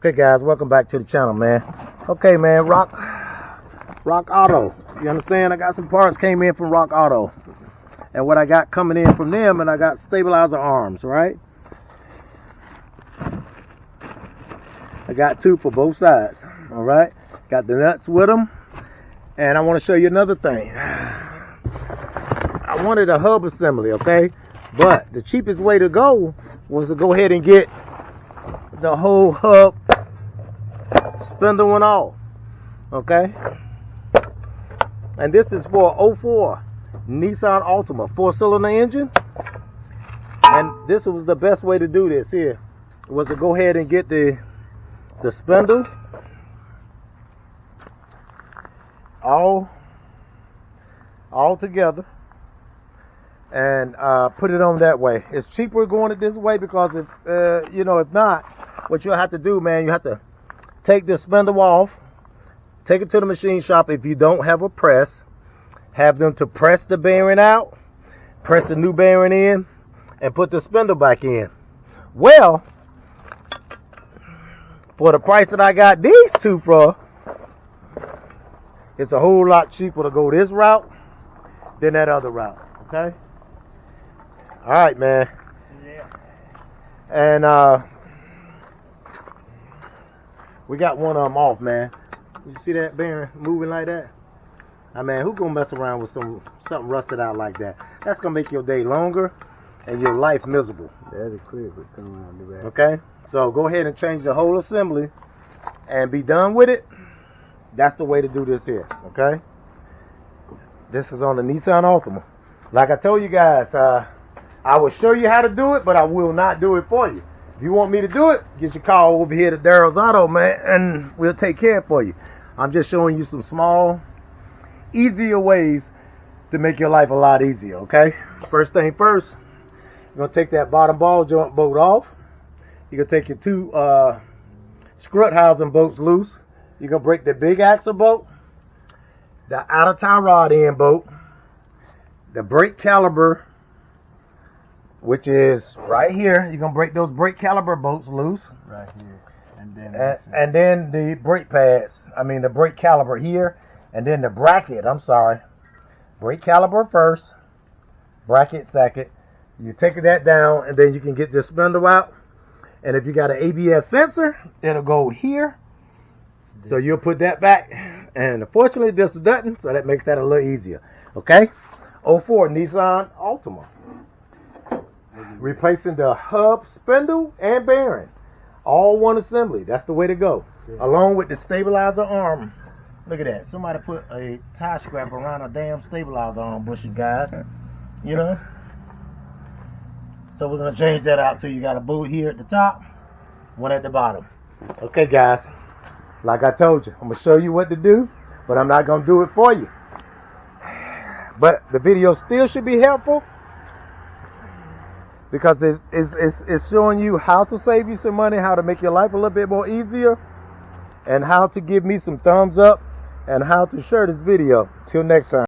Okay guys, welcome back to the channel, man. Okay man, Rock Auto. You understand? I got some parts came in from Rock Auto. And what I got coming in from them, and I got stabilizer arms, right? I got two for both sides, all right? Got the nuts with them. And I want to show you another thing. I wanted a hub assembly, okay? But the cheapest way to go was to go ahead and get the whole hub, spindle and all, okay? And this is for 04 Nissan Altima 4-cylinder engine. And this was the best way to do this here, was to go ahead and get the spindle all together and put it on that way. It's cheaper going it this way because if if not, what you'll have to do, man, you have to take the spindle off, take it to the machine shop. If you don't have a press, have them to press the bearing out, press the new bearing in, and put the spindle back in. Well, for the price that I got these two for, it's a whole lot cheaper to go this route than that other route, okay? All right, man. Yeah. And we got one of them off, man. You see that bearing moving like that? I mean, who gonna mess around with something rusted out like that? That's gonna make your day longer and your life miserable. That's clear, but come around and do that. Okay? So go ahead and change the whole assembly and be done with it. That's the way to do this here, okay? This is on the Nissan Altima. Like I told you guys, I will show you how to do it, but I will not do it for you. If you want me to do it, get your call over here to Daryl's Auto, man, and we'll take care for you. I'm just showing you some small, easier ways to make your life a lot easier, okay? First thing first, you're going to take that bottom ball joint bolt off. You're going to take your two strut housing bolts loose. You're going to break the big axle bolt, the outer tie rod end bolt, the brake caliper, which is right here. You're going to break those brake caliper bolts loose. Right here. And then the brake pads. I mean the brake caliper here. And then the bracket, I'm sorry. Brake caliper first. Bracket second. You take that down and then you can get this spindle out. And if you got an ABS sensor, it'll go here. So you'll put that back. And unfortunately this doesn't, so that makes that a little easier. Okay? 04 Nissan Altima. Replacing the hub, spindle, and bearing. All one assembly. That's the way to go. Yeah. Along with the stabilizer arm. Look at that. Somebody put a tie strap around a damn stabilizer arm bushing, guys. You know? So we're going to change that out too. You got a bolt here at the top, one at the bottom. Okay, guys. Like I told you, I'm going to show you what to do, but I'm not going to do it for you. But the video still should be helpful, because it's showing you how to save you some money, how to make your life a little bit more easier, and how to give me some thumbs up, and how to share this video. Till next time.